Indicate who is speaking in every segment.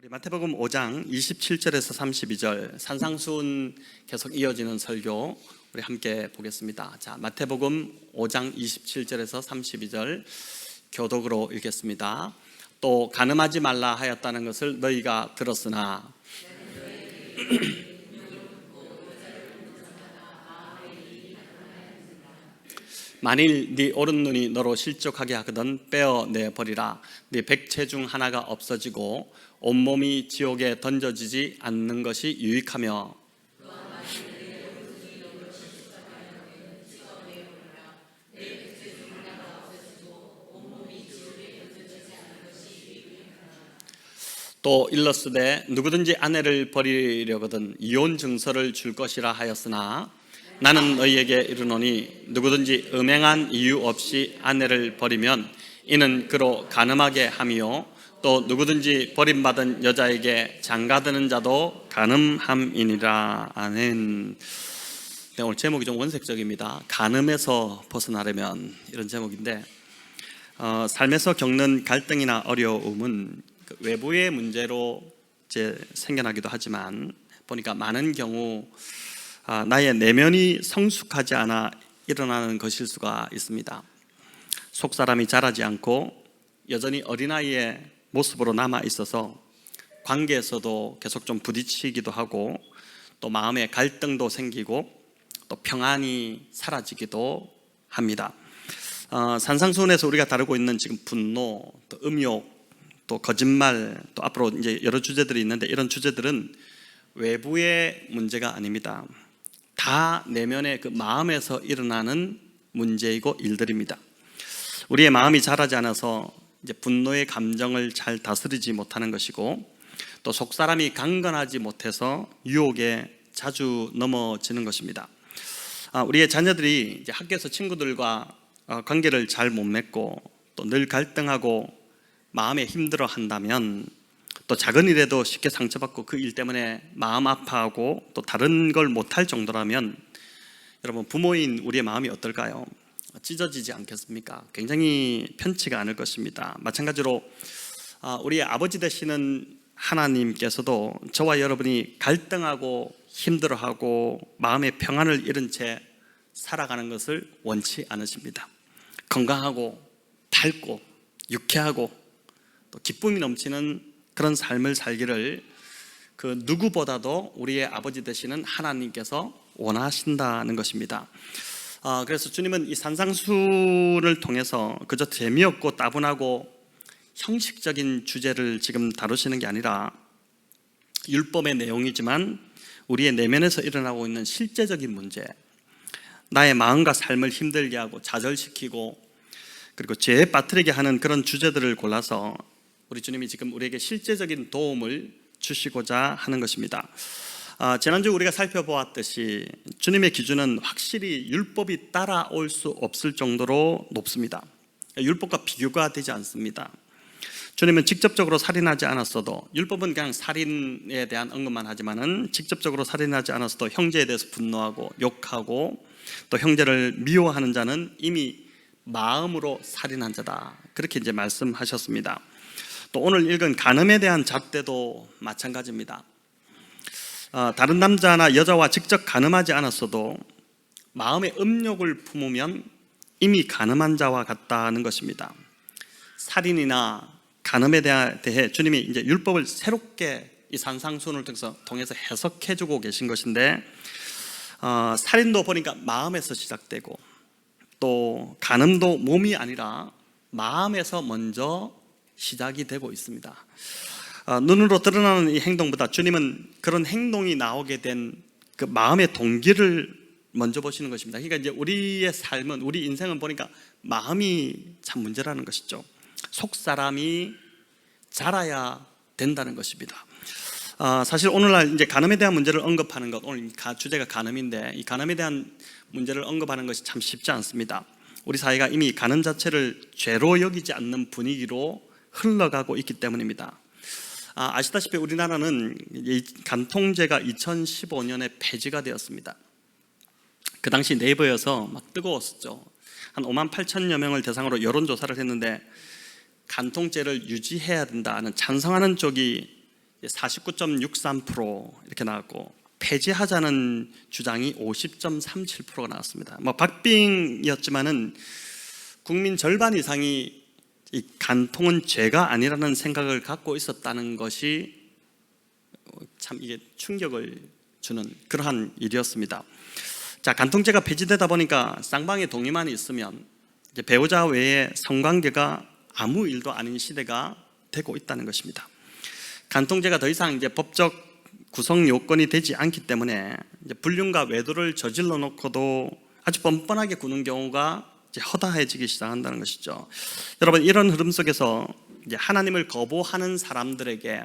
Speaker 1: 우리 마태복음 5장 27절에서 32절 산상수훈 계속 이어지는 설교 우리 함께 보겠습니다. 자, 마태복음 5장 27절에서 32절 교독으로 읽겠습니다. 또 간음하지 말라 하였다는 것을 너희가 들었으나 만일 네 오른눈이 너로 실족하게 하거든 빼어내 버리라. 네 백체 중 하나가 없어지고 온몸이 지옥에 던져지지 않는 것이 유익하며 또 일렀으되 누구든지 아내를 버리려거든 이혼 증서를 줄 것이라 하였으나 나는 너희에게 이르노니 누구든지 음행한 이유 없이 아내를 버리면 이는 그로 간음하게 함이요 또 누구든지 버림받은 여자에게 장가드는 자도 간음함이니라. 아멘. 네, 오늘 제목이 좀 원색적입니다. 간음에서 벗어나려면, 이런 제목인데 삶에서 겪는 갈등이나 어려움은 외부의 문제로 이제 생겨나기도 하지만 보니까 많은 경우 나의 내면이 성숙하지 않아 일어나는 것일 수가 있습니다. 속사람이 자라지 않고 여전히 어린아이의 모습으로 남아 있어서 관계에서도 계속 좀 부딪히기도 하고 또 마음의 갈등도 생기고 또 평안이 사라지기도 합니다. 산상수훈에서 우리가 다루고 있는 지금 분노, 또 음욕, 또 거짓말, 또 앞으로 이제 여러 주제들이 있는데 이런 주제들은 외부의 문제가 아닙니다. 다 내면의 그 마음에서 일어나는 문제이고 일들입니다. 우리의 마음이 자라지 않아서 이제 분노의 감정을 잘 다스리지 못하는 것이고 또 속사람이 강건하지 못해서 유혹에 자주 넘어지는 것입니다. 우리의 자녀들이 이제 학교에서 친구들과 관계를 잘 못 맺고 또 늘 갈등하고 마음에 힘들어 한다면 또 작은 일에도 쉽게 상처받고 그 일 때문에 마음 아파하고 또 다른 걸 못할 정도라면 여러분 부모인 우리의 마음이 어떨까요? 찢어지지 않겠습니까? 굉장히 편치가 않을 것입니다. 마찬가지로 우리의 아버지 되시는 하나님께서도 저와 여러분이 갈등하고 힘들어하고 마음의 평안을 잃은 채 살아가는 것을 원치 않으십니다. 건강하고 밝고 유쾌하고 또 기쁨이 넘치는 그런 삶을 살기를 그 누구보다도 우리의 아버지 되시는 하나님께서 원하신다는 것입니다. 그래서 주님은 이 산상수훈을 통해서 그저 재미없고 따분하고 형식적인 주제를 지금 다루시는 게 아니라 율법의 내용이지만 우리의 내면에서 일어나고 있는 실제적인 문제, 나의 마음과 삶을 힘들게 하고 좌절시키고 그리고 죄에 빠뜨리게 하는 그런 주제들을 골라서 우리 주님이 지금 우리에게 실제적인 도움을 주시고자 하는 것입니다. 지난주 우리가 살펴보았듯이 주님의 기준은 확실히 율법이 따라올 수 없을 정도로 높습니다. 율법과 비교가 되지 않습니다. 주님은 직접적으로 살인하지 않았어도, 율법은 그냥 살인에 대한 언급만 하지만은 직접적으로 살인하지 않았어도 형제에 대해서 분노하고 욕하고 또 형제를 미워하는 자는 이미 마음으로 살인한 자다, 그렇게 이제 말씀하셨습니다. 또 오늘 읽은 간음에 대한 잣대도 마찬가지입니다. 다른 남자나 여자와 직접 간음하지 않았어도 마음의 음욕을 품으면 이미 간음한 자와 같다는 것입니다. 살인이나 간음에 대해 주님이 이제 율법을 새롭게 이 산상수훈을 통해서 해석해주고 계신 것인데, 살인도 보니까 마음에서 시작되고 또 간음도 몸이 아니라 마음에서 먼저 시작이 되고 있습니다. 눈으로 드러나는 이 행동보다 주님은 그런 행동이 나오게 된 그 마음의 동기를 먼저 보시는 것입니다. 그러니까 이제 우리의 삶은, 우리 인생은 보니까 마음이 참 문제라는 것이죠. 속사람이 자라야 된다는 것입니다. 사실 오늘날 이제 간음에 대한 문제를 언급하는 것, 오늘 주제가 간음인데 이 간음에 대한 문제를 언급하는 것이 참 쉽지 않습니다. 우리 사회가 이미 간음 자체를 죄로 여기지 않는 분위기로 흘러가고 있기 때문입니다. 아시다시피 우리나라는 이 간통죄가 2015년에 폐지가 되었습니다. 그 당시 네이버에서 막 뜨거웠었죠. 한 5만 8천여 명을 대상으로 여론조사를 했는데 간통죄를 유지해야 된다는 찬성하는 쪽이 49.63% 이렇게 나왔고, 폐지하자는 주장이 50.37%가 나왔습니다. 박빙이었지만은 국민 절반 이상이 이 간통은 죄가 아니라는 생각을 갖고 있었다는 것이 참 이게 충격을 주는 그러한 일이었습니다. 자, 간통죄가 폐지되다 보니까 쌍방의 동의만 있으면 이제 배우자 외에 성관계가 아무 일도 아닌 시대가 되고 있다는 것입니다. 간통죄가 더 이상 이제 법적 구성 요건이 되지 않기 때문에 이제 불륜과 외도를 저질러 놓고도 아주 뻔뻔하게 구는 경우가 이제 허다해지기 시작한다는 것이죠. 여러분, 이런 흐름 속에서 이제 하나님을 거부하는 사람들에게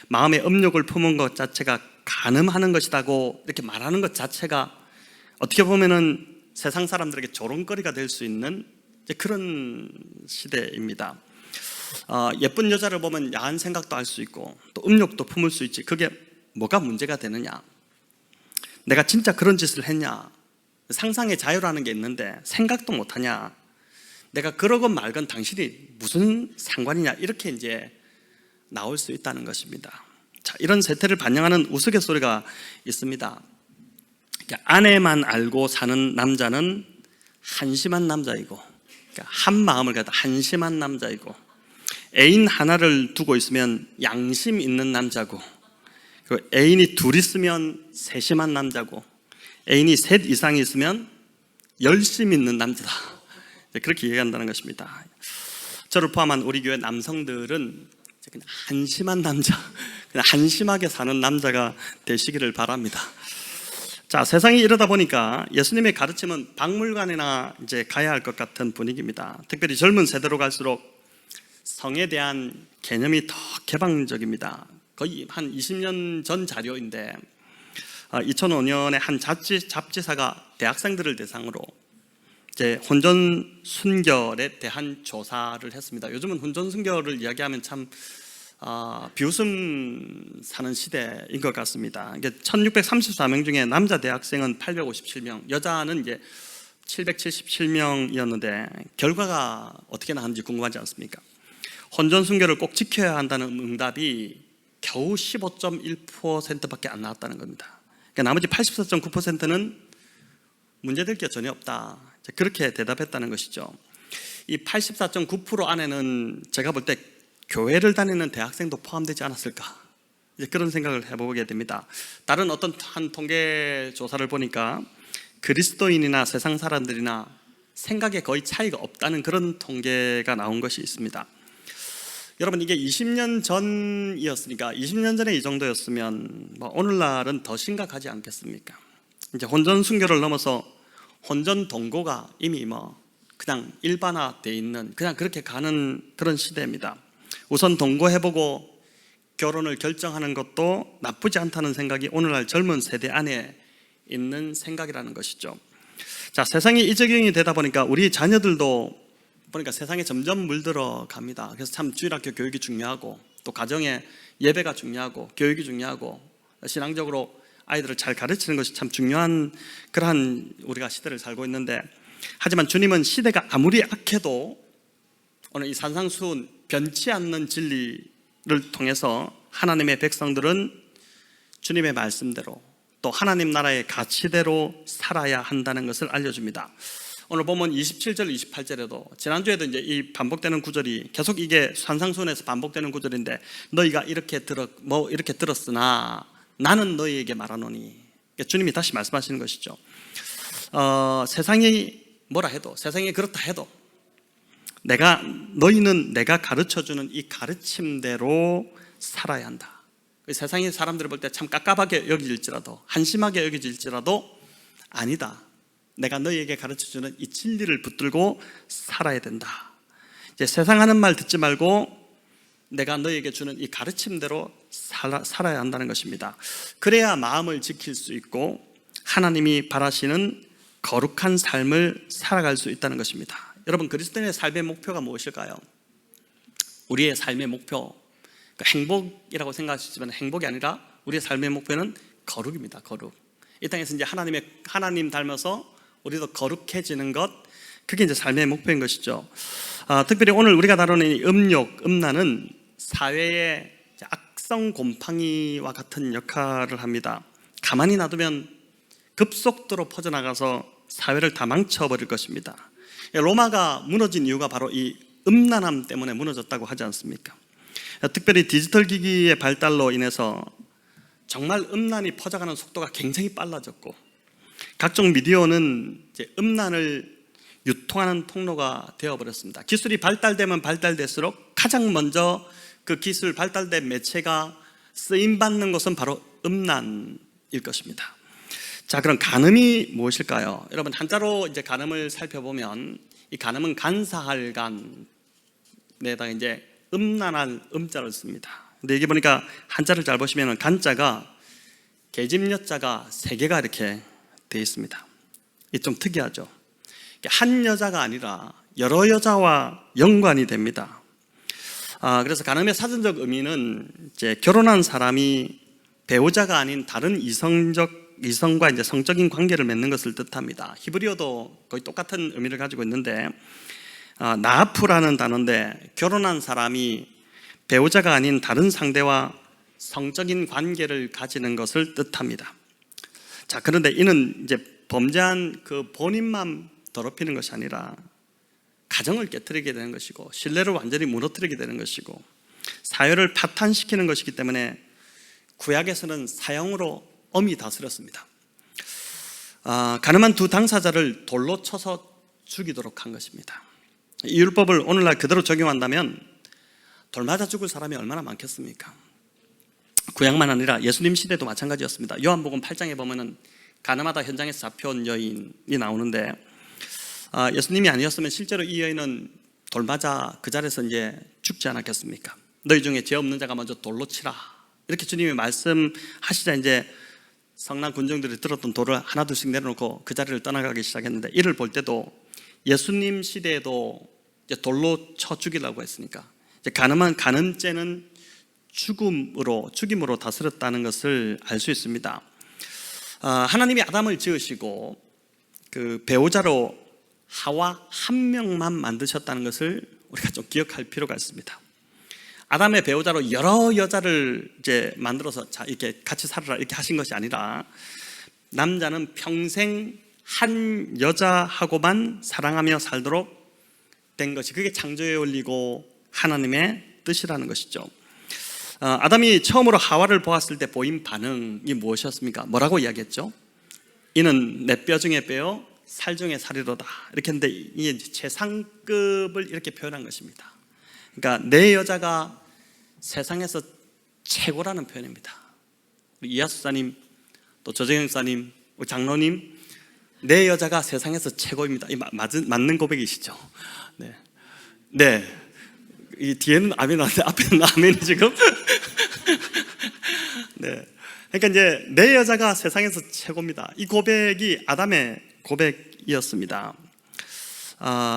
Speaker 1: 마음의 음욕을 품은 것 자체가 간음하는 것이라고 이렇게 말하는 것 자체가 어떻게 보면은 세상 사람들에게 조롱거리가 될 수 있는 그런 시대입니다. 예쁜 여자를 보면 야한 생각도 할 수 있고 또 음욕도 품을 수 있지. 그게 뭐가 문제가 되느냐? 내가 진짜 그런 짓을 했냐? 상상의 자유라는 게 있는데 생각도 못하냐? 내가 그러건 말건 당신이 무슨 상관이냐? 이렇게 이제 나올 수 있다는 것입니다. 자, 이런 세태를 반영하는 우스갯소리가 있습니다. 아내만 알고 사는 남자는 한심한 남자이고, 한 마음을 갖다 한심한 남자이고, 애인 하나를 두고 있으면 양심 있는 남자고, 애인이 둘 있으면 세심한 남자고, 애인이 셋 이상 있으면 열심 있는 남자다. 그렇게 얘기한다는 것입니다. 저를 포함한 우리 교회 남성들은 그냥 한심한 남자, 그냥 한심하게 사는 남자가 되시기를 바랍니다. 자, 세상이 이러다 보니까 예수님의 가르침은 박물관이나 이제 가야 할 것 같은 분위기입니다. 특별히 젊은 세대로 갈수록 성에 대한 개념이 더 개방적입니다. 거의 한 20년 전 자료인데 2005년에 한 잡지사가 대학생들을 대상으로 이제 혼전 순결에 대한 조사를 했습니다. 요즘은 혼전 순결을 이야기하면 참 비웃음 사는 시대인 것 같습니다. 1634명 중에 남자 대학생은 857명, 여자는 이제 777명이었는데 결과가 어떻게 나왔는지 궁금하지 않습니까? 혼전 순결을 꼭 지켜야 한다는 응답이 겨우 15.1%밖에 안 나왔다는 겁니다. 그러니까 나머지 84.9%는 문제될 게 전혀 없다, 그렇게 대답했다는 것이죠. 이 84.9% 안에는 제가 볼 때 교회를 다니는 대학생도 포함되지 않았을까, 이제 그런 생각을 해보게 됩니다. 다른 어떤 한 통계 조사를 보니까 그리스도인이나 세상 사람들이나 생각에 거의 차이가 없다는 그런 통계가 나온 것이 있습니다. 여러분, 이게 20년 전이었으니까 20년 전에 이 정도였으면 오늘날은 더 심각하지 않겠습니까? 이제 혼전 순결을 넘어서 혼전 동거가 이미 그냥 일반화되어 있는, 그냥 그렇게 가는 그런 시대입니다. 우선 동거해보고 결혼을 결정하는 것도 나쁘지 않다는 생각이 오늘날 젊은 세대 안에 있는 생각이라는 것이죠. 자, 세상이 이적용이 되다 보니까 우리 자녀들도 보니까 세상에 점점 물들어 갑니다. 그래서 참 주일학교 교육이 중요하고 또 가정의 예배가 중요하고 교육이 중요하고 신앙적으로 아이들을 잘 가르치는 것이 참 중요한 그러한 우리가 시대를 살고 있는데, 하지만 주님은 시대가 아무리 악해도 오늘 이 산상수훈 변치 않는 진리를 통해서 하나님의 백성들은 주님의 말씀대로 또 하나님 나라의 가치대로 살아야 한다는 것을 알려줍니다. 오늘 보면 27절, 28절에도 지난주에도 이제 이 반복되는 구절이 계속 이게 산상수훈에서 반복되는 구절인데, 너희가 이렇게 들었으나 나는 너희에게 말하노니, 주님이 다시 말씀하시는 것이죠. 세상이 뭐라 해도, 세상이 그렇다 해도 너희는 내가 가르쳐주는 이 가르침대로 살아야 한다. 세상의 사람들을 볼 때 참 깝깝하게 여겨질지라도, 한심하게 여겨질지라도 아니다, 내가 너희에게 가르쳐주는 이 진리를 붙들고 살아야 된다. 이제 세상 하는 말 듣지 말고 내가 너희에게 주는 이 가르침대로 살아야 한다는 것입니다. 그래야 마음을 지킬 수 있고 하나님이 바라시는 거룩한 삶을 살아갈 수 있다는 것입니다. 여러분, 그리스도인의 삶의 목표가 무엇일까요? 우리의 삶의 목표, 행복이라고 생각하시지만 행복이 아니라 우리의 삶의 목표는 거룩입니다. 거룩. 이 땅에서 이제 하나님 닮아서 우리도 거룩해지는 것, 그게 이제 삶의 목표인 것이죠. 특별히 오늘 우리가 다루는 이 음욕, 음란은 사회의 합성 곰팡이와 같은 역할을 합니다. 가만히 놔두면 급속도로 퍼져나가서 사회를 다 망쳐버릴 것입니다. 로마가 무너진 이유가 바로 이 음란함 때문에 무너졌다고 하지 않습니까? 특별히 디지털 기기의 발달로 인해서 정말 음란이 퍼져가는 속도가 굉장히 빨라졌고, 각종 미디어는 이제 음란을 유통하는 통로가 되어버렸습니다. 기술이 발달되면 발달될수록 가장 먼저 그 기술 발달된 매체가 쓰임받는 것은 바로 음란일 것입니다. 자, 그럼 간음이 무엇일까요? 여러분, 한자로 이제 간음을 살펴보면 이 간음은 간사할 간에다가 이제 음란한 음자를 씁니다. 근데 여기 보니까 한자를 잘 보시면 간자가 계집여자가 3개가 이렇게 되어 있습니다. 이게 좀 특이하죠. 한 여자가 아니라 여러 여자와 연관이 됩니다. 그래서 간음의 사전적 의미는 이제 결혼한 사람이 배우자가 아닌 다른 이성과 이제 성적인 관계를 맺는 것을 뜻합니다. 히브리어도 거의 똑같은 의미를 가지고 있는데, 나아프라는 단어인데 결혼한 사람이 배우자가 아닌 다른 상대와 성적인 관계를 가지는 것을 뜻합니다. 자, 그런데 이는 이제 범죄한 그 본인만 더럽히는 것이 아니라 가정을 깨트리게 되는 것이고, 신뢰를 완전히 무너뜨리게 되는 것이고, 사회를 파탄시키는 것이기 때문에 구약에서는 사형으로 엄히 다스렸습니다. 간음한 두 당사자를 돌로 쳐서 죽이도록 한 것입니다. 이 율법을 오늘날 그대로 적용한다면 돌 맞아 죽을 사람이 얼마나 많겠습니까? 구약만 아니라 예수님 시대도 마찬가지였습니다. 요한복음 8장에 보면은 간음하다 현장에서 잡혀온 여인이 나오는데, 예수님이 아니었으면 실제로 이 여인은 돌 맞아 그 자리에서 이제 죽지 않았겠습니까? 너희 중에 죄 없는 자가 먼저 돌로 치라, 이렇게 주님이 말씀하시자 이제 성난 군중들이 들었던 돌을 하나둘씩 내려놓고 그 자리를 떠나가기 시작했는데, 이를 볼 때도 예수님 시대에도 이제 돌로 쳐 죽이려고 했으니까 이제 간음죄는 죽임으로 다스렸다는 것을 알 수 있습니다. 하나님이 아담을 지으시고 그 배우자로 하와 한 명만 만드셨다는 것을 우리가 좀 기억할 필요가 있습니다. 아담의 배우자로 여러 여자를 이제 만들어서 자, 이렇게 같이 살아라 이렇게 하신 것이 아니라, 남자는 평생 한 여자하고만 사랑하며 살도록 된 것이, 그게 창조의 원리고 하나님의 뜻이라는 것이죠. 아담이 처음으로 하와를 보았을 때 보인 반응이 무엇이었습니까? 뭐라고 이야기했죠? 이는 내 뼈 중에 뼈요 살 중에 살이로다, 이렇게 했는데 이게 최상급을 이렇게 표현한 것입니다. 그러니까 내 여자가 세상에서 최고라는 표현입니다. 우리 이하수사님, 또 조정영사님, 우리 장로님, 내 여자가 세상에서 최고입니다. 이 맞는 고백이시죠? 네. 네. 이 뒤에는 아멘 하는데 앞에는 아멘이 지금. 네. 그러니까 이제 내 여자가 세상에서 최고입니다. 이 고백이 아담의 고백이었습니다.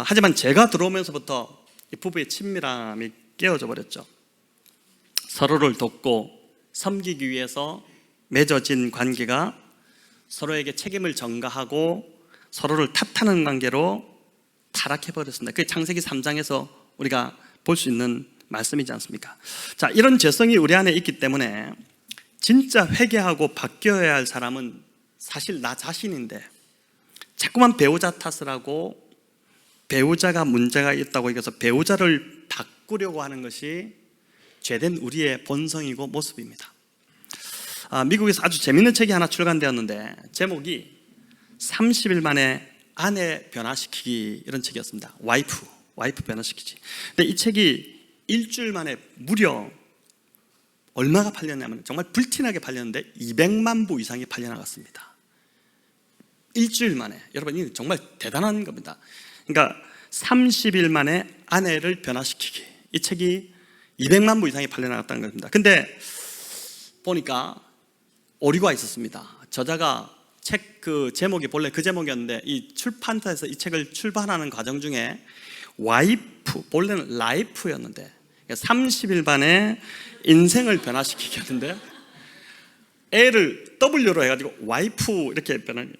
Speaker 1: 하지만 죄가 들어오면서부터 이 부부의 친밀함이 깨어져 버렸죠. 서로를 돕고 섬기기 위해서 맺어진 관계가 서로에게 책임을 전가하고 서로를 탓하는 관계로 타락해 버렸습니다. 그게 창세기 3장에서 우리가 볼 수 있는 말씀이지 않습니까? 자, 이런 죄성이 우리 안에 있기 때문에 진짜 회개하고 바뀌어야 할 사람은 사실 나 자신인데, 자꾸만 배우자 탓을 하고 배우자가 문제가 있다고 해서 배우자를 바꾸려고 하는 것이 죄된 우리의 본성이고 모습입니다. 미국에서 아주 재밌는 책이 하나 출간되었는데 제목이 30일 만에 아내 변화시키기, 이런 책이었습니다. 와이프 변화시키지. 근데 이 책이 일주일 만에 무려 얼마가 팔렸냐면 정말 불티나게 팔렸는데 200만 부 이상이 팔려나갔습니다. 일주일 만에. 여러분, 이게 정말 대단한 겁니다. 그러니까 30일 만에 아내를 변화시키기, 이 책이 200만 부 이상이 팔려나갔다는 겁니다. 근데 보니까 오류가 있었습니다. 저자가 책 그 제목이 본래 그 제목이었는데 이 출판사에서 이 책을 출판하는 과정 중에 와이프, 본래는 라이프였는데 30일 만에 인생을 변화시키겠는데 L을 W로 해가지고 와이프 이렇게 변한.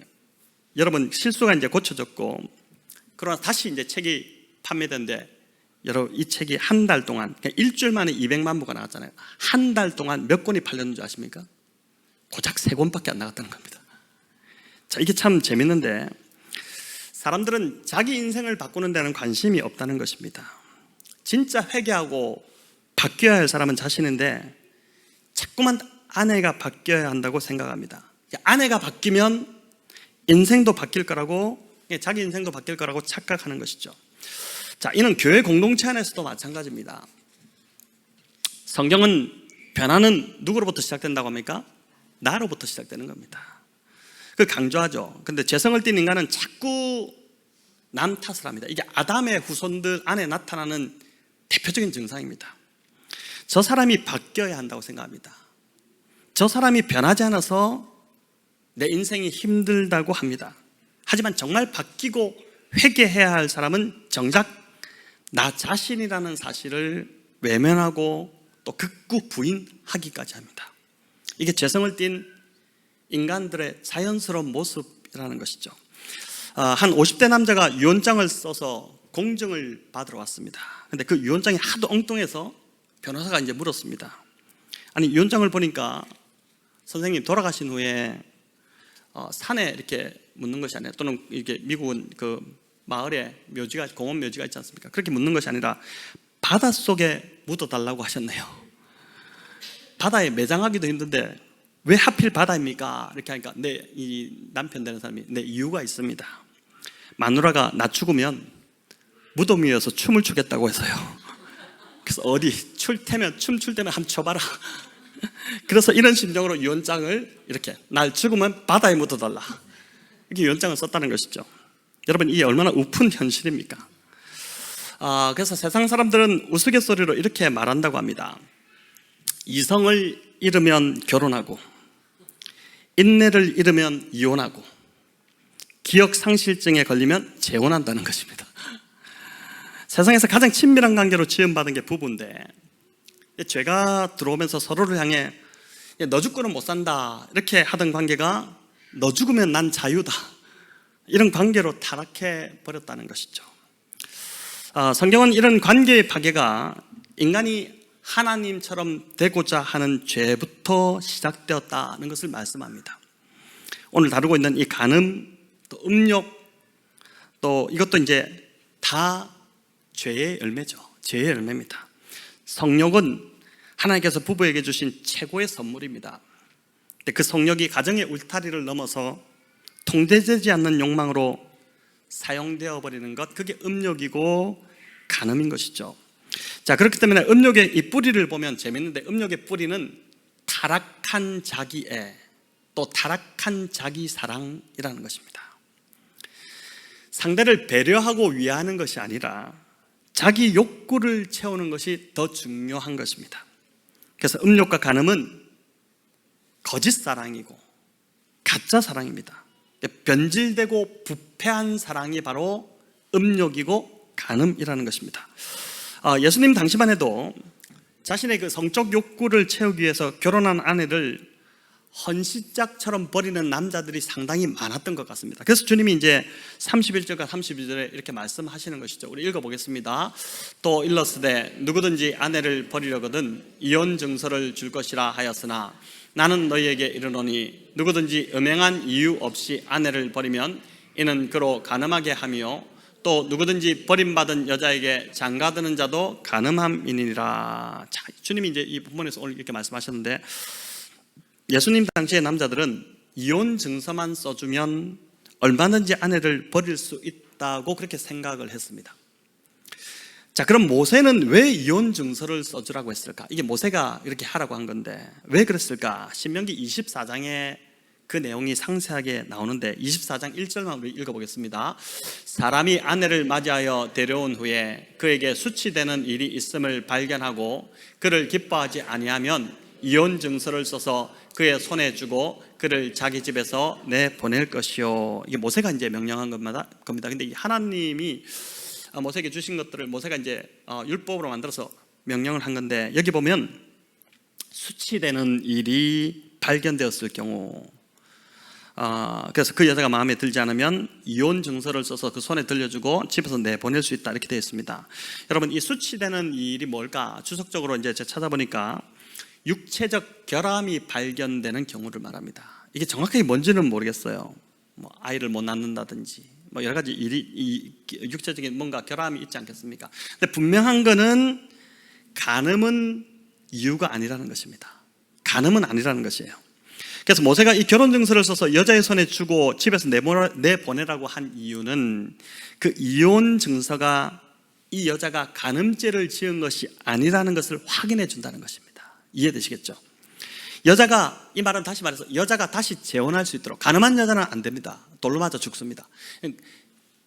Speaker 1: 여러분, 실수가 이제 고쳐졌고, 그러나 다시 이제 책이 판매되는데 여러분 이 책이 한 달 동안, 그러니까 일주일 만에 200만 부가 나왔잖아요. 한 달 동안 몇 권이 팔렸는 줄 아십니까? 고작 3권밖에 안 나갔다는 겁니다. 자, 이게 참 재밌는데 사람들은 자기 인생을 바꾸는 데는 관심이 없다는 것입니다. 진짜 회개하고 바뀌어야 할 사람은 자신인데 자꾸만 아내가 바뀌어야 한다고 생각합니다. 아내가 바뀌면 인생도 바뀔 거라고, 자기 인생도 바뀔 거라고 착각하는 것이죠. 자, 이는 교회 공동체 안에서도 마찬가지입니다. 성경은 변화는 누구로부터 시작된다고 합니까? 나로부터 시작되는 겁니다. 그걸 강조하죠. 근데 죄성을 띤 인간은 자꾸 남 탓을 합니다. 이게 아담의 후손들 안에 나타나는 대표적인 증상입니다. 저 사람이 바뀌어야 한다고 생각합니다. 저 사람이 변하지 않아서 내 인생이 힘들다고 합니다. 하지만 정말 바뀌고 회개해야 할 사람은 정작 나 자신이라는 사실을 외면하고 또 극구 부인하기까지 합니다. 이게 죄성을 띤 인간들의 자연스러운 모습이라는 것이죠. 한 50대 남자가 유언장을 써서 공증을 받으러 왔습니다. 근데 그 유언장이 하도 엉뚱해서 변호사가 이제 물었습니다. 아니, 유언장을 보니까 선생님 돌아가신 후에 산에 이렇게 묻는 것이 아니라, 또는 이렇게 미국은 그 마을에 묘지가, 공원 묘지가 있지 않습니까? 그렇게 묻는 것이 아니라 바닷속에 묻어달라고 하셨네요. 바다에 매장하기도 힘든데 왜 하필 바다입니까? 이렇게 하니까 이 남편 되는 사람이 이유가 있습니다. 마누라가 나 죽으면 무덤 위에서 춤을 추겠다고 해서요. 그래서 어디 춤출 때면 한번 춰봐라. 그래서 이런 심정으로 유언장을 이렇게, 날 죽으면 바다에 묻어달라, 이렇게 유언장을 썼다는 것이죠. 여러분, 이게 얼마나 우픈 현실입니까? 그래서 세상 사람들은 우스갯소리로 이렇게 말한다고 합니다. 이성을 잃으면 결혼하고, 인내를 잃으면 이혼하고, 기억 상실증에 걸리면 재혼한다는 것입니다. 세상에서 가장 친밀한 관계로 지음받은 게 부부인데, 죄가 들어오면서 서로를 향해 너 죽고는 못 산다 이렇게 하던 관계가 너 죽으면 난 자유다, 이런 관계로 타락해 버렸다는 것이죠. 성경은 이런 관계의 파괴가 인간이 하나님처럼 되고자 하는 죄부터 시작되었다는 것을 말씀합니다. 오늘 다루고 있는 이 간음, 또 음욕, 또 이것도 이제 다 죄의 열매죠. 죄의 열매입니다. 성욕은 하나님께서 부부에게 주신 최고의 선물입니다. 그 성욕이 가정의 울타리를 넘어서 통제되지 않는 욕망으로 사용되어 버리는 것, 그게 음욕이고 간음인 것이죠. 자, 그렇기 때문에 음욕의 이 뿌리를 보면 재밌는데, 음욕의 뿌리는 타락한 자기애, 또 타락한 자기 사랑이라는 것입니다. 상대를 배려하고 위하는 것이 아니라 자기 욕구를 채우는 것이 더 중요한 것입니다. 그래서 음욕과 간음은 거짓 사랑이고 가짜 사랑입니다. 변질되고 부패한 사랑이 바로 음욕이고 간음이라는 것입니다. 예수님 당시만 해도 자신의 그 성적 욕구를 채우기 위해서 결혼한 아내를 헌시짝처럼 버리는 남자들이 상당히 많았던 것 같습니다. 그래서 주님이 이제 31절과 32절에 이렇게 말씀하시는 것이죠. 우리 읽어보겠습니다. 또 일렀으되 누구든지 아내를 버리려거든 이혼 증서를 줄 것이라 하였으나 나는 너희에게 이르노니 누구든지 음행한 이유 없이 아내를 버리면 이는 그로 간음하게 하며 또 누구든지 버림받은 여자에게 장가드는 자도 간음함이니라. 자, 주님이 이제 이 본문에서 오늘 이렇게 말씀하셨는데, 예수님 당시의 남자들은 이혼 증서만 써주면 얼마든지 아내를 버릴 수 있다고 그렇게 생각을 했습니다. 자, 그럼 모세는 왜 이혼 증서를 써주라고 했을까? 이게 모세가 이렇게 하라고 한 건데 왜 그랬을까? 신명기 24장에 그 내용이 상세하게 나오는데 24장 1절만 우리 읽어보겠습니다. 사람이 아내를 맞이하여 데려온 후에 그에게 수치되는 일이 있음을 발견하고 그를 기뻐하지 아니하면 이혼 증서를 써서 그의 손에 주고 그를 자기 집에서 내보낼 것이요. 이게 모세가 이제 명령한 겁니다. 근데 하나님이 모세에게 주신 것들을 모세가 이제 율법으로 만들어서 명령을 한 건데, 여기 보면 수치되는 일이 발견되었을 경우, 그래서 그 여자가 마음에 들지 않으면 이혼 증서를 써서 그 손에 들려주고 집에서 내보낼 수 있다, 이렇게 되어 있습니다. 여러분, 이 수치되는 이 일이 뭘까? 추석적으로 이제 제가 찾아보니까 육체적 결함이 발견되는 경우를 말합니다. 이게 정확하게 뭔지는 모르겠어요. 뭐 아이를 못 낳는다든지 뭐 여러 가지 일이, 육체적인 뭔가 결함이 있지 않겠습니까? 근데 분명한 거는 간음은 이유가 아니라는 것입니다. 간음은 아니라는 것이에요. 그래서 모세가 이 결혼 증서를 써서 여자의 손에 주고 집에서 내보내라고 한 이유는 그 이혼 증서가 이 여자가 간음죄를 지은 것이 아니라는 것을 확인해 준다는 것입니다. 이해되시겠죠? 여자가, 이 말은 다시 말해서 여자가 다시 재혼할 수 있도록, 간음한 여자는 안 됩니다. 돌로 맞아 죽습니다.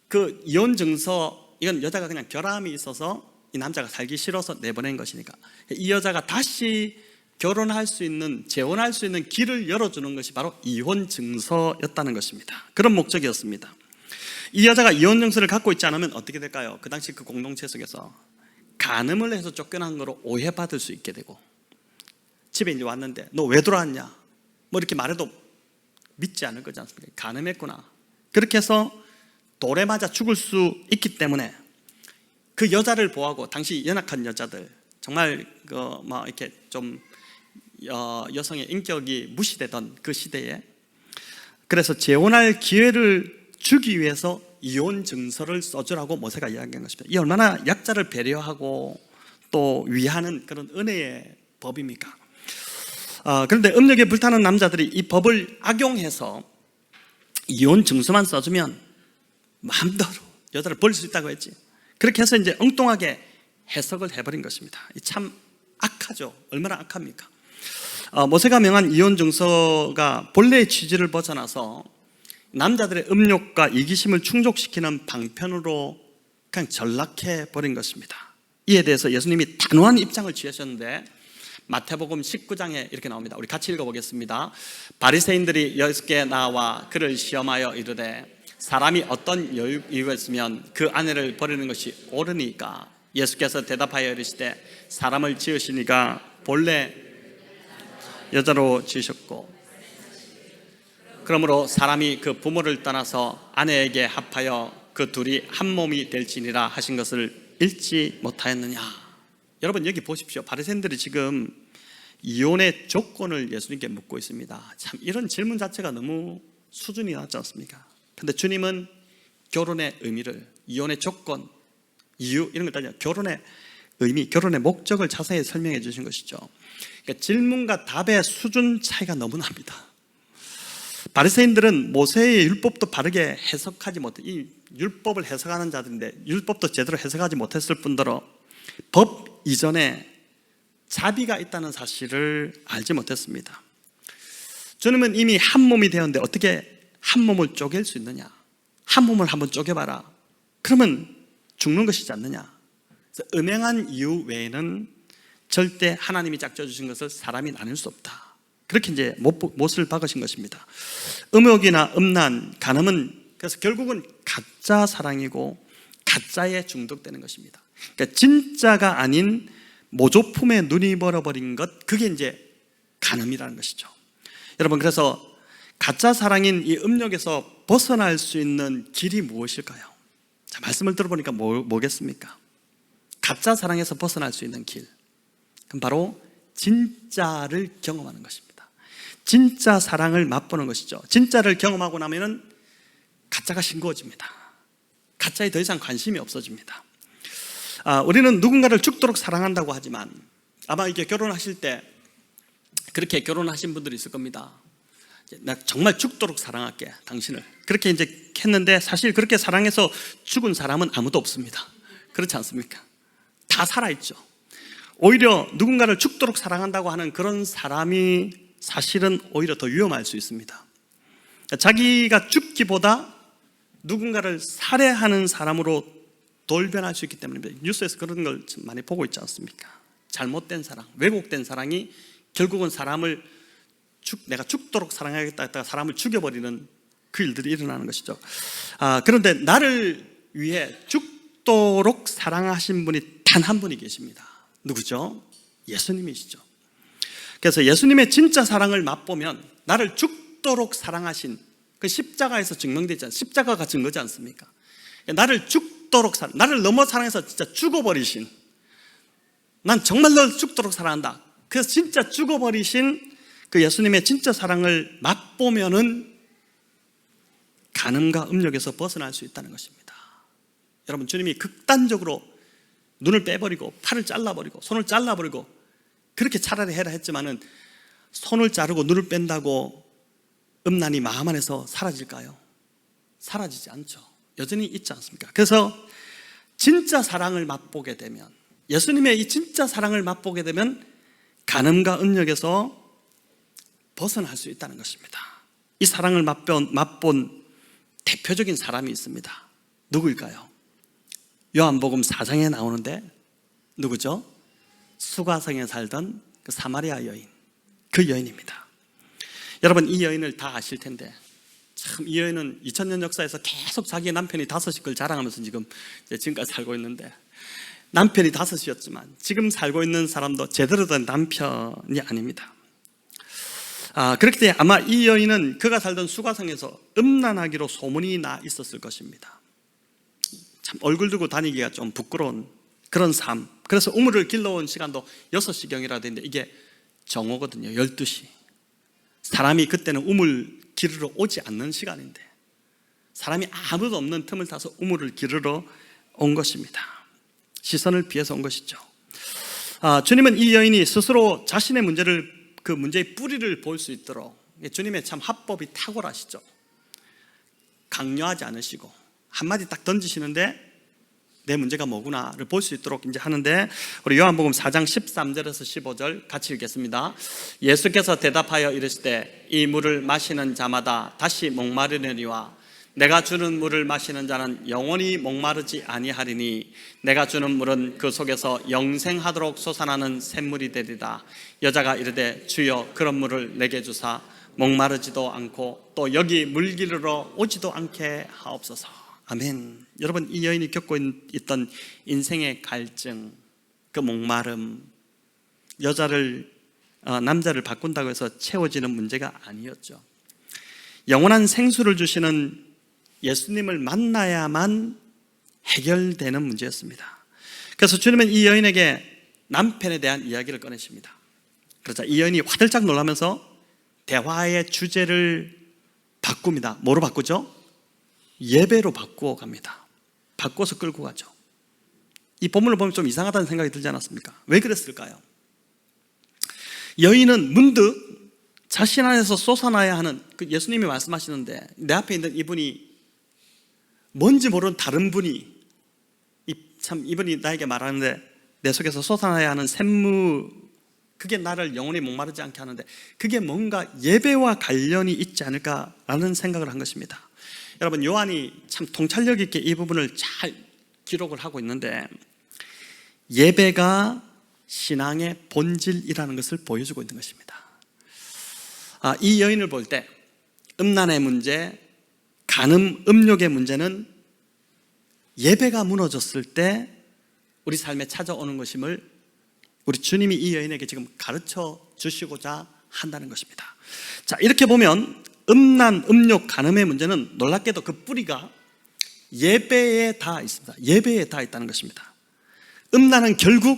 Speaker 1: 그 이혼 증서, 이건 여자가 그냥 결함이 있어서 이 남자가 살기 싫어서 내보낸 것이니까 이 여자가 다시 결혼할 수 있는, 재혼할 수 있는 길을 열어주는 것이 바로 이혼 증서였다는 것입니다. 그런 목적이었습니다. 이 여자가 이혼 증서를 갖고 있지 않으면 어떻게 될까요? 그 당시 그 공동체 속에서 간음을 해서 쫓겨난 거로 오해받을 수 있게 되고, 집에 이제 왔는데 너 왜 들어왔냐? 뭐 이렇게 말해도 믿지 않을 거지 않습니까? 간음했구나. 그렇게 해서 돌에 맞아 죽을 수 있기 때문에 그 여자를 보호하고, 당시 연약한 여자들, 정말 막 이렇게 좀 여성의 인격이 무시되던 그 시대에, 그래서 재혼할 기회를 주기 위해서 이혼 증서를 써주라고 모세가 이야기한 것입니다. 이 얼마나 약자를 배려하고 또 위하는 그런 은혜의 법입니까? 그런데 음욕에 불타는 남자들이 이 법을 악용해서 이혼 증서만 써주면 마음대로 여자를 버릴 수 있다고 했지. 그렇게 해서 이제 엉뚱하게 해석을 해버린 것입니다. 참 악하죠. 얼마나 악합니까? 모세가 명한 이혼 증서가 본래의 취지를 벗어나서 남자들의 음욕과 이기심을 충족시키는 방편으로 그냥 전락해 버린 것입니다. 이에 대해서 예수님이 단호한 입장을 취하셨는데 마태복음 19장에 이렇게 나옵니다. 우리 같이 읽어보겠습니다. 바리새인들이 예수께 나와 그를 시험하여 이르되 사람이 어떤 이유가 있으면 그 아내를 버리는 것이 옳으니까? 예수께서 대답하여 이르시되 사람을 지으시니가 본래 여자로 지으셨고 그러므로 사람이 그 부모를 떠나서 아내에게 합하여 그 둘이 한 몸이 될지니라 하신 것을 읽지 못하였느냐? 여러분, 여기 보십시오. 바리새인들이 지금 이혼의 조건을 예수님께 묻고 있습니다. 참 이런 질문 자체가 너무 수준이 낮지 않습니까? 근데 주님은 결혼의 의미를, 이혼의 조건, 이유 이런 걸 따져 결혼의 의미, 결혼의 목적을 자세히 설명해 주신 것이죠. 그러니까 질문과 답의 수준 차이가 너무 납니다. 바리새인들은 모세의 율법도 바르게 해석하지 못해, 이 율법을 해석하는 자들인데 율법도 제대로 해석하지 못했을 뿐더러 법 이전에 자비가 있다는 사실을 알지 못했습니다. 주님은 이미 한 몸이 되었는데 어떻게 한 몸을 쪼갤 수 있느냐? 한 몸을 한번 쪼개봐라. 그러면 죽는 것이지 않느냐? 그래서 음행한 이유 외에는 절대 하나님이 짝져주신 것을 사람이 나눌 수 없다. 그렇게 이제 못을 박으신 것입니다. 음욕이나 음란, 간음은 그래서 결국은 가짜 사랑이고 가짜에 중독되는 것입니다. 그러니까 진짜가 아닌 모조품에 눈이 멀어버린 것, 그게 이제 간음이라는 것이죠. 여러분, 그래서 가짜 사랑인 이 음욕에서 벗어날 수 있는 길이 무엇일까요? 자, 말씀을 들어보니까 뭐겠습니까? 가짜 사랑에서 벗어날 수 있는 길, 그럼 바로 진짜를 경험하는 것입니다. 진짜 사랑을 맛보는 것이죠. 진짜를 경험하고 나면은 가짜가 싱거워집니다. 가짜에 더 이상 관심이 없어집니다. 우리는 누군가를 죽도록 사랑한다고 하지만 아마 이렇게 결혼하실 때 그렇게 결혼하신 분들이 있을 겁니다. 나 정말 죽도록 사랑할게, 당신을. 그렇게 이제 했는데 사실 그렇게 사랑해서 죽은 사람은 아무도 없습니다. 그렇지 않습니까? 다 살아있죠. 오히려 누군가를 죽도록 사랑한다고 하는 그런 사람이 사실은 오히려 더 위험할 수 있습니다. 자기가 죽기보다 누군가를 살해하는 사람으로 돌변할 수 있기 때문입니다. 뉴스에서 그런 걸 많이 보고 있지 않습니까? 잘못된 사랑, 왜곡된 사랑이 결국은 사람을 내가 죽도록 사랑하겠다 했다가 사람을 죽여버리는 그 일들이 일어나는 것이죠. 그런데 나를 위해 죽도록 사랑하신 분이 단 한 분이 계십니다. 누구죠? 예수님이시죠. 그래서 예수님의 진짜 사랑을 맛보면 나를 죽도록 사랑하신 그 십자가에서 증명되지 않습니까? 십자가가 증거지 않습니까? 나를 죽도록 나를 너무 사랑해서 진짜 죽어버리신, 난 정말 널 죽도록 사랑한다, 그래서 진짜 죽어버리신 그 예수님의 진짜 사랑을 맛보면은 간음과 음욕에서 벗어날 수 있다는 것입니다. 여러분, 주님이 극단적으로 눈을 빼버리고 팔을 잘라버리고 손을 잘라버리고 그렇게 차라리 해라 했지만은 손을 자르고 눈을 뺀다고 음란이 마음 안에서 사라질까요? 사라지지 않죠. 여전히 있지 않습니까? 그래서 진짜 사랑을 맛보게 되면, 예수님의 이 진짜 사랑을 맛보게 되면 간음과 음욕에서 벗어날 수 있다는 것입니다. 이 사랑을 맛본 대표적인 사람이 있습니다. 누구일까요? 요한복음 4장에 나오는데 누구죠? 수가성에 살던 그 사마리아 여인, 그 여인입니다. 여러분, 이 여인을 다 아실 텐데 참 이 여인은 2000년 역사에서 계속 자기의 남편이 5이 그걸 자랑하면서 지금까지 살고 있는데, 남편이 5이었지만 지금 살고 있는 사람도 제대로 된 남편이 아닙니다. 그렇기 때문에 아마 이 여인은 그가 살던 수가성에서 음란하기로 소문이 나 있었을 것입니다. 참 얼굴 두고 다니기가 좀 부끄러운 그런 삶. 그래서 우물을 길러온 시간도 6시경이라 되는데 이게 정오거든요. 12시. 사람이 그때는 우물 기르러 오지 않는 시간인데 사람이 아무도 없는 틈을 타서 우물을 기르러 온 것입니다. 시선을 피해서 온 것이죠. 주님은 이 여인이 스스로 자신의 그 문제의 뿌리를 볼 수 있도록, 주님의 참 합법이 탁월하시죠. 강요하지 않으시고 한마디 딱 던지시는데 내 문제가 뭐구나를 볼 수 있도록 이제 하는데, 우리 요한복음 4장 13절에서 15절 같이 읽겠습니다. 예수께서 대답하여 이르시되 이 물을 마시는 자마다 다시 목마르려니와 내가 주는 물을 마시는 자는 영원히 목마르지 아니하리니 내가 주는 물은 그 속에서 영생하도록 솟아나는 샘물이 되리라. 여자가 이르되 주여 그런 물을 내게 주사 목마르지도 않고 또 여기 물 기르러 오지도 않게 하옵소서. 아멘. 여러분, 이 여인이 겪고 있던 인생의 갈증, 그 목마름, 남자를 바꾼다고 해서 채워지는 문제가 아니었죠. 영원한 생수를 주시는 예수님을 만나야만 해결되는 문제였습니다. 그래서 주님은 이 여인에게 남편에 대한 이야기를 꺼내십니다. 그러자 이 여인이 화들짝 놀라면서 대화의 주제를 바꿉니다. 뭐로 바꾸죠? 예배로 바꾸어 갑니다. 바꿔서 끌고 가죠. 이 본문을 보면 좀 이상하다는 생각이 들지 않았습니까? 왜 그랬을까요? 여인은 문득 자신 안에서 솟아나야 하는, 예수님이 말씀하시는데 내 앞에 있는 이분이 뭔지 모르는 다른 분이, 이분이 나에게 말하는데 내 속에서 솟아나야 하는 샘물, 그게 나를 영원히 목마르지 않게 하는데 그게 뭔가 예배와 관련이 있지 않을까라는 생각을 한 것입니다. 여러분, 요한이 참 통찰력 있게 이 부분을 잘 기록을 하고 있는데, 예배가 신앙의 본질이라는 것을 보여주고 있는 것입니다. 이 여인을 볼 때 음란의 문제, 간음, 음욕의 문제는 예배가 무너졌을 때 우리 삶에 찾아오는 것임을 우리 주님이 이 여인에게 지금 가르쳐 주시고자 한다는 것입니다. 자, 이렇게 보면 음란, 음욕, 간음의 문제는 놀랍게도 그 뿌리가 예배에 다 있습니다. 예배에 다 있다는 것입니다. 음란은 결국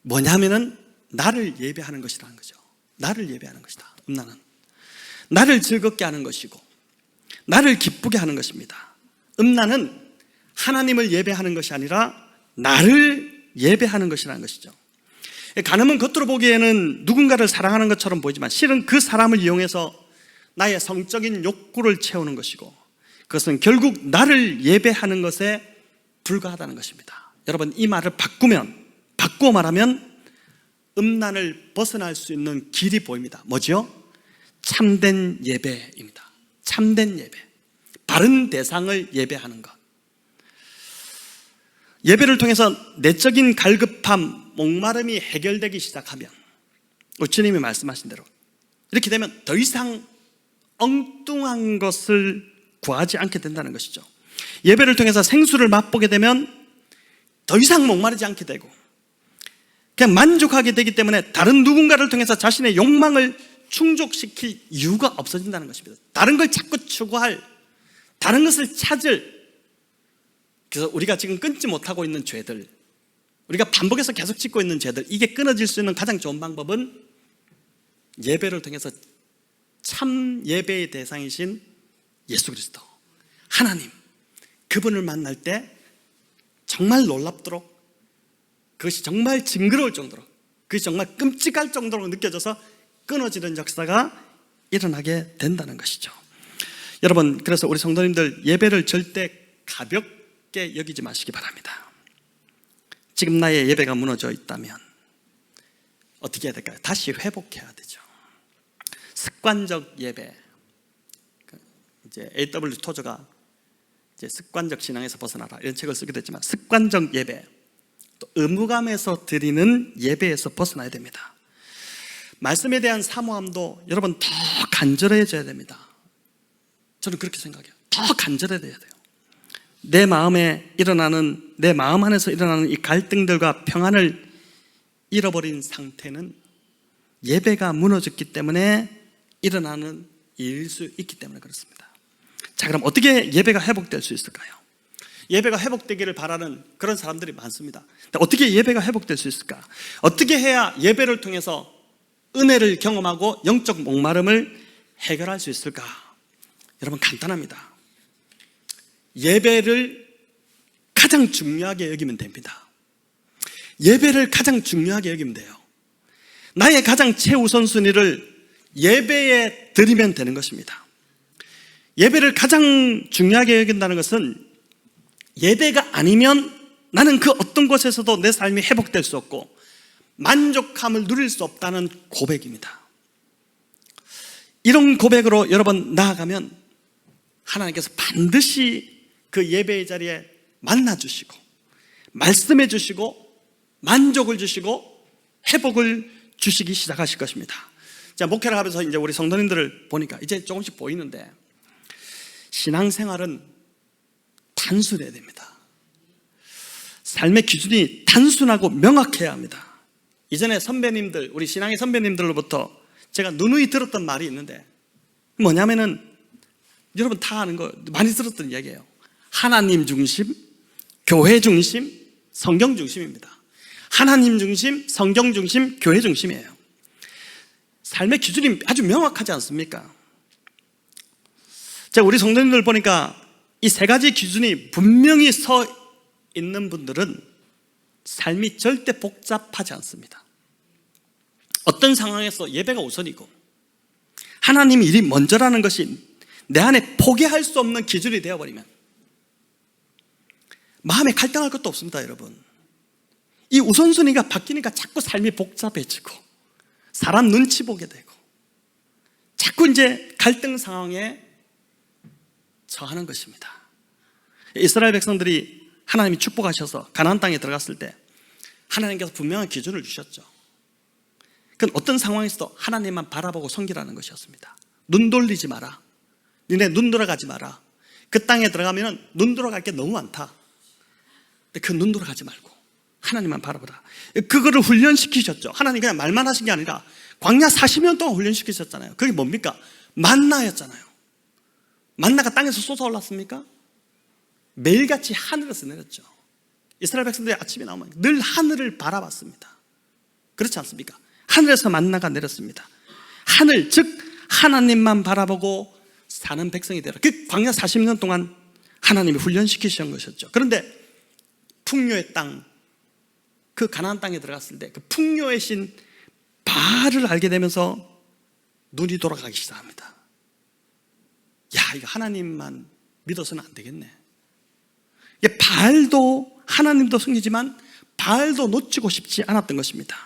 Speaker 1: 뭐냐면은 나를 예배하는 것이라는 거죠. 나를 예배하는 것이다. 음란은 나를 즐겁게 하는 것이고 나를 기쁘게 하는 것입니다. 음란은 하나님을 예배하는 것이 아니라 나를 예배하는 것이라는 것이죠. 간음은 겉으로 보기에는 누군가를 사랑하는 것처럼 보이지만 실은 그 사람을 이용해서 나의 성적인 욕구를 채우는 것이고 그것은 결국 나를 예배하는 것에 불과하다는 것입니다. 여러분, 이 말을 바꾸어 말하면 음란을 벗어날 수 있는 길이 보입니다. 뭐죠? 참된 예배입니다. 참된 예배, 바른 대상을 예배하는 것. 예배를 통해서 내적인 갈급함, 목마름이 해결되기 시작하면 주님이 말씀하신 대로 이렇게 되면 더 이상 엉뚱한 것을 구하지 않게 된다는 것이죠. 예배를 통해서 생수를 맛보게 되면 더 이상 목마르지 않게 되고 그냥 만족하게 되기 때문에 다른 누군가를 통해서 자신의 욕망을 충족시킬 이유가 없어진다는 것입니다. 다른 걸 자꾸 추구할, 다른 것을 찾을, 그래서 우리가 지금 끊지 못하고 있는 죄들, 우리가 반복해서 계속 짓고 있는 죄들, 이게 끊어질 수 있는 가장 좋은 방법은 예배를 통해서 참 예배의 대상이신 예수 그리스도, 하나님, 그분을 만날 때 정말 놀랍도록, 그것이 정말 징그러울 정도로, 그것이 정말 끔찍할 정도로 느껴져서 끊어지는 역사가 일어나게 된다는 것이죠. 여러분, 그래서 우리 성도님들, 예배를 절대 가볍게 여기지 마시기 바랍니다. 지금 나의 예배가 무너져 있다면 어떻게 해야 될까요? 다시 회복해야 되죠. 습관적 예배, 이제 A.W. 토저가 이제 습관적 신앙에서 벗어나라 이런 책을 쓰기도 했지만, 습관적 예배, 또 의무감에서 드리는 예배에서 벗어나야 됩니다. 말씀에 대한 사모함도 여러분 더 간절해져야 됩니다. 저는 그렇게 생각해요. 더 간절해져야 돼요. 내 마음 안에서 일어나는 이 갈등들과 평안을 잃어버린 상태는 예배가 무너졌기 때문에 일어나는 일일 수 있기 때문에 그렇습니다. 자, 그럼 어떻게 예배가 회복될 수 있을까요? 예배가 회복되기를 바라는 그런 사람들이 많습니다. 어떻게 예배가 회복될 수 있을까? 어떻게 해야 예배를 통해서 은혜를 경험하고 영적 목마름을 해결할 수 있을까? 여러분, 간단합니다. 예배를 가장 중요하게 여기면 됩니다. 예배를 가장 중요하게 여기면 돼요. 나의 가장 최우선순위를 예배에 드리면 되는 것입니다. 예배를 가장 중요하게 여긴다는 것은, 예배가 아니면 나는 그 어떤 곳에서도 내 삶이 회복될 수 없고 만족함을 누릴 수 없다는 고백입니다. 이런 고백으로 여러분 나아가면 하나님께서 반드시 그 예배의 자리에 만나주시고 말씀해 주시고 만족을 주시고 회복을 주시기 시작하실 것입니다. 자, 목회를 하면서 이제 우리 성도님들을 보니까 이제 조금씩 보이는데, 신앙생활은 단순해야 됩니다. 삶의 기준이 단순하고 명확해야 합니다. 이전에 선배님들, 우리 신앙의 선배님들로부터 제가 누누이 들었던 말이 있는데, 뭐냐면은 여러분 다 아는 거, 많이 들었던 이야기예요. 하나님 중심, 교회 중심, 성경 중심입니다. 하나님 중심, 성경 중심, 교회 중심이에요. 삶의 기준이 아주 명확하지 않습니까? 자, 우리 성도님들 보니까 이 세 가지 기준이 분명히 서 있는 분들은 삶이 절대 복잡하지 않습니다. 어떤 상황에서 예배가 우선이고 하나님 일이 먼저라는 것이 내 안에 포기할 수 없는 기준이 되어버리면 마음에 갈등할 것도 없습니다. 여러분, 이 우선순위가 바뀌니까 자꾸 삶이 복잡해지고 사람 눈치 보게 되고 자꾸 이제 갈등 상황에 처하는 것입니다. 이스라엘 백성들이 하나님이 축복하셔서 가나안 땅에 들어갔을 때 하나님께서 분명한 기준을 주셨죠. 그건 어떤 상황에서도 하나님만 바라보고 섬기라는 것이었습니다. 눈 돌리지 마라. 니네 눈 돌아가지 마라. 그 땅에 들어가면 눈 돌아갈 게 너무 많다. 근데 그 눈 돌아가지 말고 하나님만 바라보라. 그거를 훈련시키셨죠. 하나님 그냥 말만 하신 게 아니라 광야 40년 동안 훈련시키셨잖아요. 그게 뭡니까? 만나였잖아요. 만나가 땅에서 솟아올랐습니까? 매일같이 하늘에서 내렸죠. 이스라엘 백성들이 아침에 나오면 늘 하늘을 바라봤습니다. 그렇지 않습니까? 하늘에서 만나가 내렸습니다. 하늘, 즉 하나님만 바라보고 사는 백성이 되라. 그 광야 40년 동안 하나님이 훈련시키신 것이었죠. 그런데 풍요의 땅, 그 가나안 땅에 들어갔을 때 그 풍요의 신 바알을 알게 되면서 눈이 돌아가기 시작합니다. 야, 이거 하나님만 믿어서는 안 되겠네. 이게 바알도 하나님도 섬기지만 바알도 놓치고 싶지 않았던 것입니다.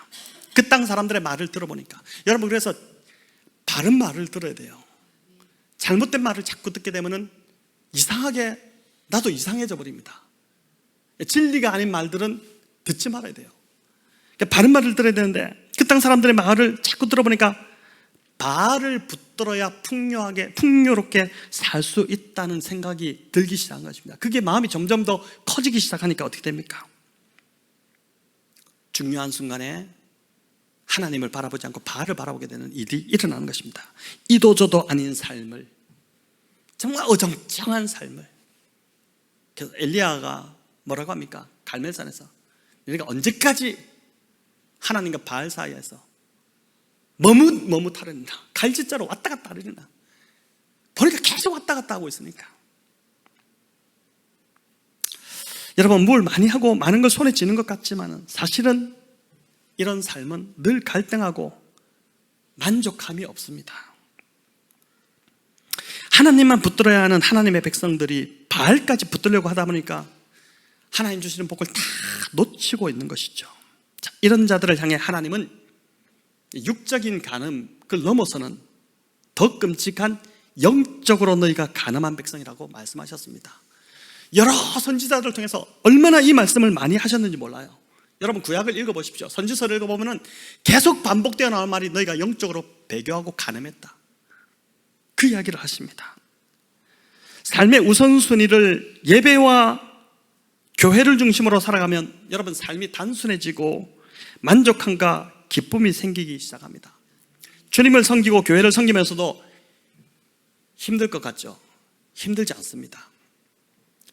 Speaker 1: 그 땅 사람들의 말을 들어보니까, 여러분, 그래서 바른 말을 들어야 돼요. 잘못된 말을 자꾸 듣게 되면은 이상하게 나도 이상해져 버립니다. 진리가 아닌 말들은 듣지 말아야 돼요. 그러니까 바른 말을 들어야 되는데 그 땅 사람들의 말을 자꾸 들어보니까 바알을 붙들어야 풍요롭게 살 수 있다는 생각이 들기 시작한 것입니다. 그게 마음이 점점 더 커지기 시작하니까 어떻게 됩니까? 중요한 순간에 하나님을 바라보지 않고 바알을 바라보게 되는 일이 일어나는 것입니다. 이도저도 아닌 삶을, 정말 어정쩡한 삶을. 그래서 엘리야가 뭐라고 합니까? 갈멜산에서 너희가 언제까지 하나님과 바알 사이에서 머뭇하려나, 갈짓자로 왔다 갔다 하려나. 보니까 계속 왔다 갔다 하고 있으니까. 여러분, 뭘 많이 하고 많은 걸 손에 쥐는 것 같지만 사실은 이런 삶은 늘 갈등하고 만족함이 없습니다. 하나님만 붙들어야 하는 하나님의 백성들이 바알까지 붙들려고 하다 보니까 하나님 주시는 복을 다 놓치고 있는 것이죠. 자, 이런 자들을 향해 하나님은 육적인 간음, 그걸 넘어서는 더 끔찍한 영적으로 너희가 간음한 백성이라고 말씀하셨습니다. 여러 선지자들을 통해서 얼마나 이 말씀을 많이 하셨는지 몰라요. 여러분, 구약을 읽어보십시오. 선지서를 읽어보면 계속 반복되어 나올 말이 너희가 영적으로 배교하고 간음했다, 그 이야기를 하십니다. 삶의 우선순위를 예배와 교회를 중심으로 살아가면 여러분, 삶이 단순해지고 만족함과 기쁨이 생기기 시작합니다. 주님을 섬기고 교회를 섬기면서도 힘들 것 같죠? 힘들지 않습니다.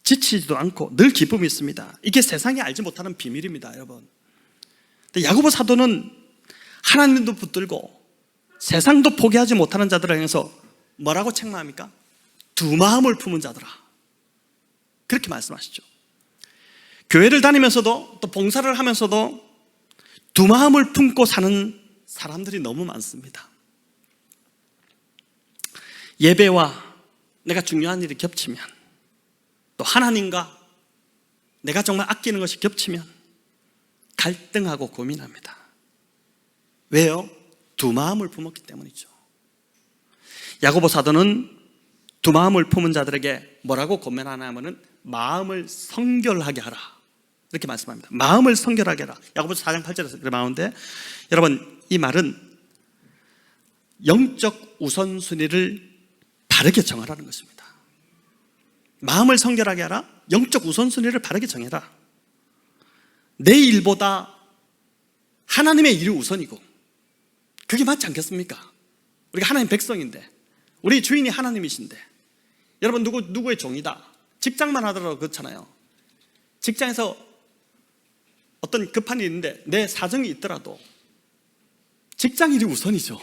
Speaker 1: 지치지도 않고 늘 기쁨이 있습니다. 이게 세상이 알지 못하는 비밀입니다, 여러분. 근데 야고보 사도는 하나님도 붙들고 세상도 포기하지 못하는 자들을 향해서 뭐라고 책망합니까? 두 마음을 품은 자들아, 그렇게 말씀하시죠. 교회를 다니면서도 또 봉사를 하면서도 두 마음을 품고 사는 사람들이 너무 많습니다. 예배와 내가 중요한 일이 겹치면, 또 하나님과 내가 정말 아끼는 것이 겹치면 갈등하고 고민합니다. 왜요? 두 마음을 품었기 때문이죠. 야고보 사도는 두 마음을 품은 자들에게 뭐라고 고면하냐면은 마음을 성결하게 하라, 이렇게 말씀합니다. 마음을 성결하게 하라. 야고보서 4장 8절에서 그렇게 나오는데, 여러분, 이 말은 영적 우선순위를 바르게 정하라는 것입니다. 마음을 성결하게 하라, 영적 우선순위를 바르게 정해라. 내 일보다 하나님의 일이 우선이고, 그게 맞지 않겠습니까? 우리가 하나님 백성인데, 우리 주인이 하나님이신데, 여러분, 누구의 종이다, 직장만 하더라도 그렇잖아요. 직장에서 어떤 급한 일이 있는데 내 사정이 있더라도 직장 일이 우선이죠.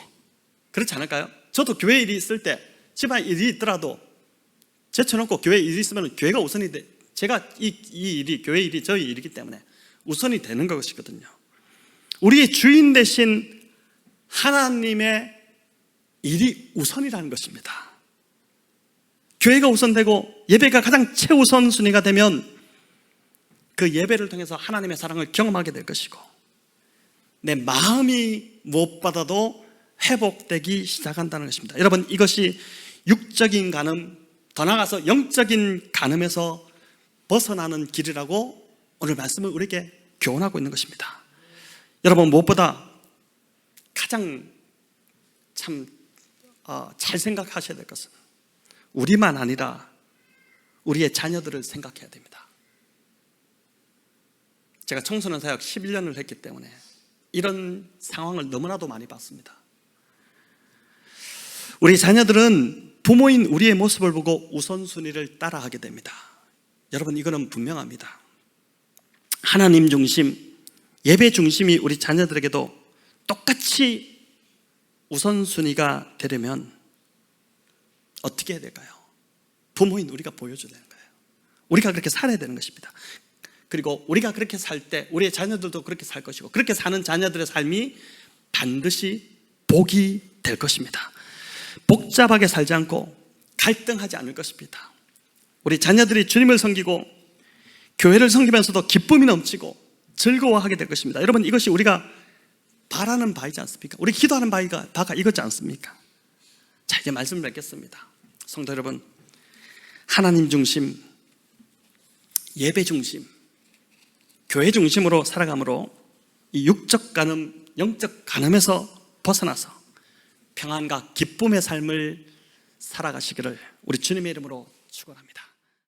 Speaker 1: 그렇지 않을까요? 저도 교회 일이 있을 때 집안 일이 있더라도 제쳐놓고 교회 일이 있으면 교회가 우선인데, 제가 이 일이, 교회 일이 저희 일이기 때문에 우선이 되는 것이거든요. 우리의 주인 되신 하나님의 일이 우선이라는 것입니다. 교회가 우선되고 예배가 가장 최우선 순위가 되면 그 예배를 통해서 하나님의 사랑을 경험하게 될 것이고, 내 마음이 무엇보다도 회복되기 시작한다는 것입니다. 여러분, 이것이 육적인 간음, 더 나아가서 영적인 간음에서 벗어나는 길이라고 오늘 말씀을 우리에게 교훈하고 있는 것입니다. 여러분, 무엇보다 가장 잘 생각하셔야 될 것은 우리만 아니라 우리의 자녀들을 생각해야 됩니다. 제가 청소년 사역 11년을 했기 때문에 이런 상황을 너무나도 많이 봤습니다. 우리 자녀들은 부모인 우리의 모습을 보고 우선순위를 따라하게 됩니다. 여러분, 이거는 분명합니다. 하나님 중심, 예배 중심이 우리 자녀들에게도 똑같이 우선순위가 되려면 어떻게 해야 될까요? 부모인 우리가 보여줘야 되는 거예요. 우리가 그렇게 살아야 되는 것입니다. 그리고 우리가 그렇게 살 때 우리의 자녀들도 그렇게 살 것이고, 그렇게 사는 자녀들의 삶이 반드시 복이 될 것입니다. 복잡하게 살지 않고 갈등하지 않을 것입니다. 우리 자녀들이 주님을 섬기고 교회를 섬기면서도 기쁨이 넘치고 즐거워하게 될 것입니다. 여러분, 이것이 우리가 바라는 바이지 않습니까? 우리 기도하는 바가 이거지 않습니까? 자, 이제 말씀을 맺겠습니다. 성도 여러분, 하나님 중심, 예배 중심, 교회 중심으로 살아감으로 이 육적 간음, 영적 간음에서 벗어나서 평안과 기쁨의 삶을 살아가시기를 우리 주님의 이름으로 축원합니다.